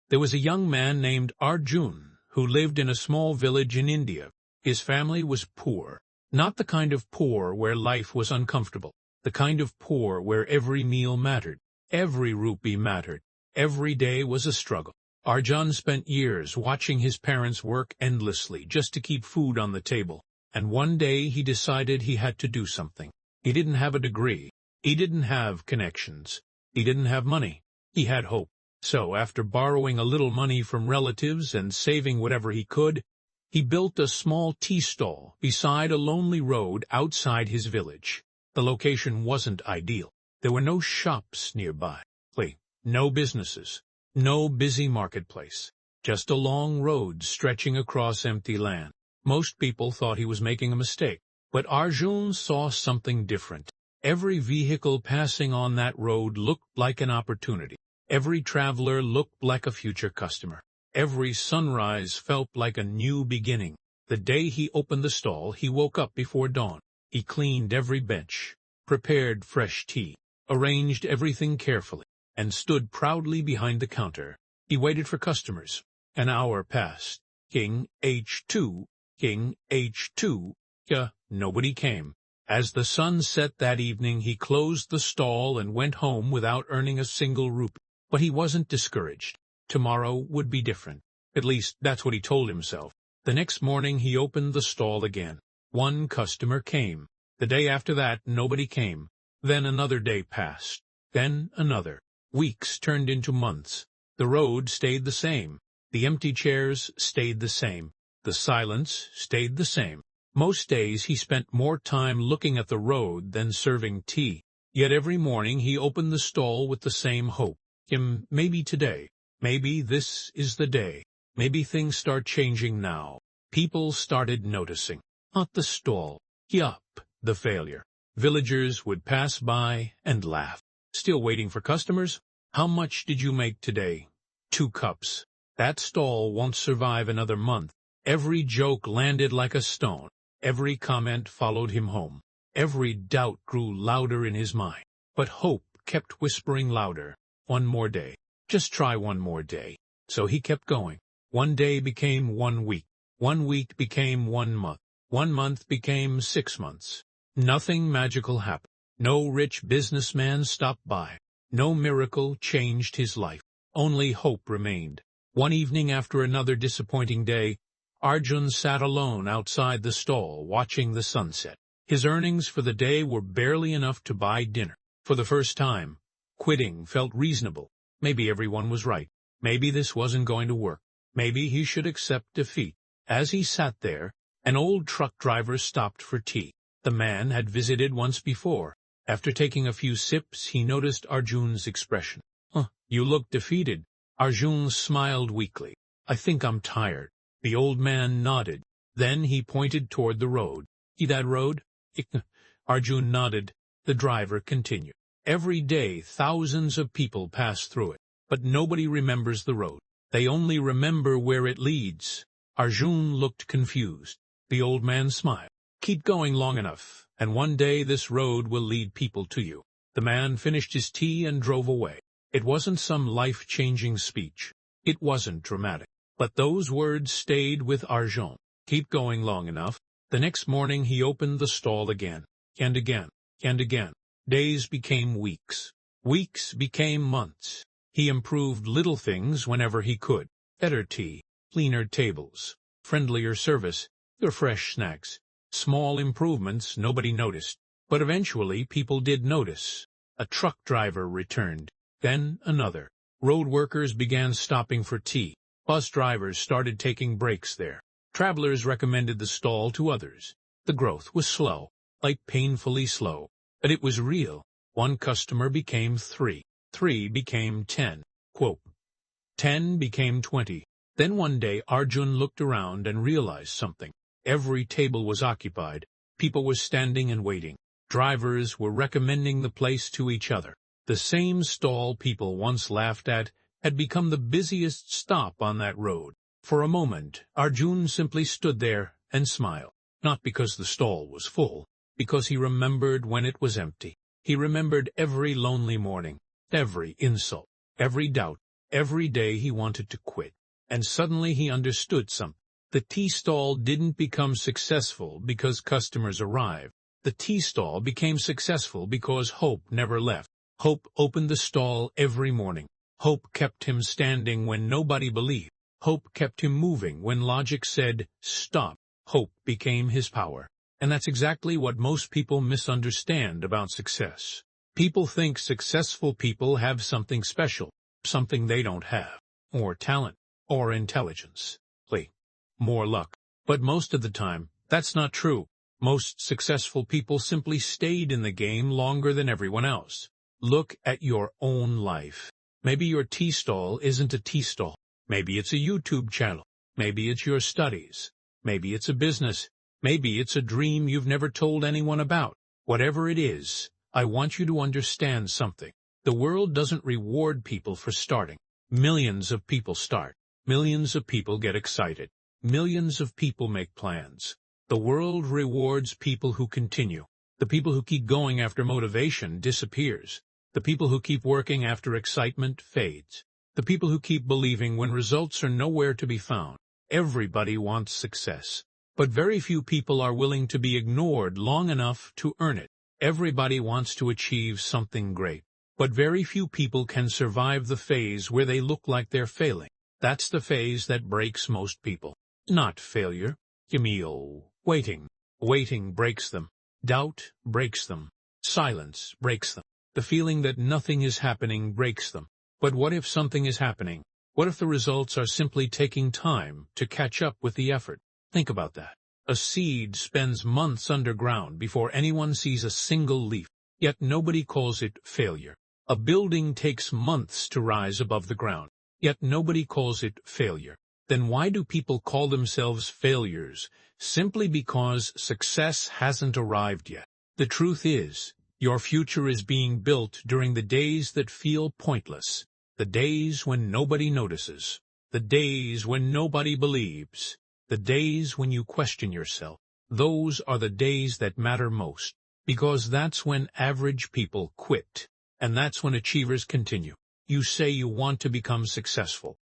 There was a young man named Arjun who lived in a small village in India. His family was poor, not the kind of poor where life was uncomfortable, the kind of poor where every meal mattered, every rupee mattered, every day was a struggle. Arjun spent years watching his parents work endlessly just to keep food on the table, and one day he decided he had to do something. He didn't have a degree, he didn't have connections, he didn't have money, he had hope. So, after borrowing a little money from relatives and saving whatever he could, he built a small tea stall beside a lonely road outside his village. The location wasn't ideal. There were no shops nearby, no businesses, no busy marketplace, just a long road stretching across empty land. Most people thought he was making a mistake, but Arjun saw something different. Every vehicle passing on that road looked like an opportunity. Every traveler looked like a future customer. Every sunrise felt like a new beginning. The day he opened the stall, he woke up before dawn. He cleaned every bench, prepared fresh tea, arranged everything carefully, and stood proudly behind the counter. He waited for customers. An hour passed. King H2, King H2, nobody came. As the sun set that evening, he closed the stall and went home without earning a single rupee. But he wasn't discouraged. Tomorrow would be different. At least, that's what he told himself. The next morning, he opened the stall again. One customer came. The day after that, nobody came. Then another day passed. Then another. Weeks turned into months. The road stayed the same. The empty chairs stayed the same. The silence stayed the same. Most days he spent more time looking at the road than serving tea. Yet every morning he opened the stall with the same hope. Maybe today. Maybe this is the day. Maybe things start changing now. People started noticing. Not the stall. The failure. Villagers would pass by and laugh. Still waiting for customers? How much did you make today? 2 cups. That stall won't survive another month. Every joke landed like a stone. Every comment followed him home. Every doubt grew louder in his mind. But hope kept whispering louder. One more day. Just try one more day. So he kept going. One day became 1 week. 1 week became 1 month. 1 month became 6 months. Nothing magical happened. No rich businessman stopped by. No miracle changed his life. Only hope remained. One evening after another disappointing day, Arjun sat alone outside the stall watching the sunset. His earnings for the day were barely enough to buy dinner. For the first time, quitting felt reasonable. Maybe everyone was right. Maybe this wasn't going to work. Maybe he should accept defeat. As he sat there, an old truck driver stopped for tea. The man had visited once before. After taking a few sips, he noticed Arjun's expression. You look defeated. Arjun smiled weakly. I think I'm tired. The old man nodded. Then he pointed toward the road. See that road? Arjun nodded. The driver continued. Every day, thousands of people pass through it, but nobody remembers the road. They only remember where it leads. Arjun looked confused. The old man smiled. Keep going long enough, and one day this road will lead people to you. The man finished his tea and drove away. It wasn't some life-changing speech. It wasn't dramatic. But those words stayed with Arjun. Keep going long enough. The next morning he opened the stall again, and again, and again. Days became weeks. Weeks became months. He improved little things whenever he could. Better tea, cleaner tables, friendlier service, or fresh snacks. Small improvements nobody noticed. But eventually people did notice. A truck driver returned. Then another. Road workers began stopping for tea. Bus drivers started taking breaks there. Travelers recommended the stall to others. The growth was slow, like painfully slow. But it was real. 1 customer became 3. 3 became 10. 10 became 20. Then one day Arjun looked around and realized something. Every table was occupied. People were standing and waiting. Drivers were recommending the place to each other. The same stall people once laughed at had become the busiest stop on that road. For a moment, Arjun simply stood there and smiled. Not because the stall was full, because he remembered when it was empty. He remembered every lonely morning, every insult, every doubt, Every day he wanted to quit. And suddenly he understood something. The tea stall didn't become successful because customers arrived. The tea stall became successful because hope never left. Hope opened the stall every morning. Hope kept him standing when nobody believed. Hope kept him moving when logic said, stop. Hope became his power. And that's exactly what most people misunderstand about success. People think successful people have something special, something they don't have, or talent, or intelligence, more luck. But most of the time, that's not true. Most successful people simply stayed in the game longer than everyone else. Look at your own life. Maybe your tea stall isn't a tea stall. Maybe it's a YouTube channel. Maybe it's your studies. Maybe it's a business. Maybe it's a dream you've never told anyone about. Whatever it is, I want you to understand something. The world doesn't reward people for starting. Millions of people start. Millions of people get excited. Millions of people make plans. The world rewards people who continue. The people who keep going after motivation disappears. The people who keep working after excitement fades. The people who keep believing when results are nowhere to be found. Everybody wants success. But very few people are willing to be ignored long enough to earn it. Everybody wants to achieve something great. But very few people can survive the phase where they look like they're failing. That's the phase that breaks most people. Not failure. Waiting. Waiting breaks them. Doubt breaks them. Silence breaks them. The feeling that nothing is happening breaks them. But what if something is happening? What if the results are simply taking time to catch up with the effort? Think about that. A seed spends months underground before anyone sees a single leaf, yet nobody calls it failure. A building takes months to rise above the ground, yet nobody calls it failure. Then why do people call themselves failures? Simply because success hasn't arrived yet. The truth is, your future is being built during the days that feel pointless, the days when nobody notices, the days when nobody believes, the days when you question yourself. Those are the days that matter most, because that's when average people quit, and that's when achievers continue. You say you want to become successful.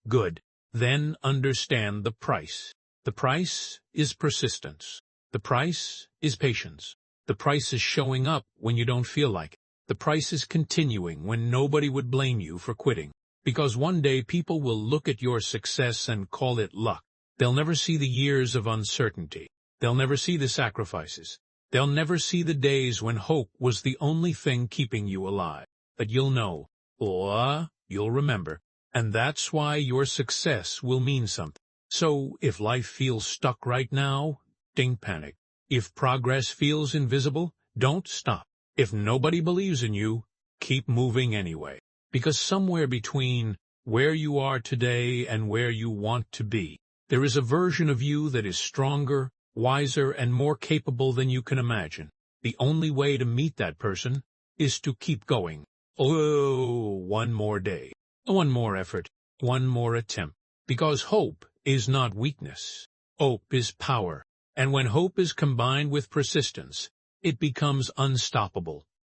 Good. Then understand the price. The price is persistence. The price is patience. The price is showing up when you don't feel like it. The price is continuing when nobody would blame you for quitting. Because one day people will look at your success and call it luck. They'll never see the years of uncertainty. They'll never see the sacrifices. They'll never see the days when hope was the only thing keeping you alive. But you'll know, or you'll remember. And that's why your success will mean something. So, if life feels stuck right now, don't panic. If progress feels invisible, don't stop. If nobody believes in you, keep moving anyway. Because somewhere between where you are today and where you want to be, there is a version of you that is stronger, wiser, and more capable than you can imagine. The only way to meet that person is to keep going. Oh, one more day. One more effort, one more attempt, because hope is not weakness. Hope is power, and when hope is combined with persistence, it becomes unstoppable.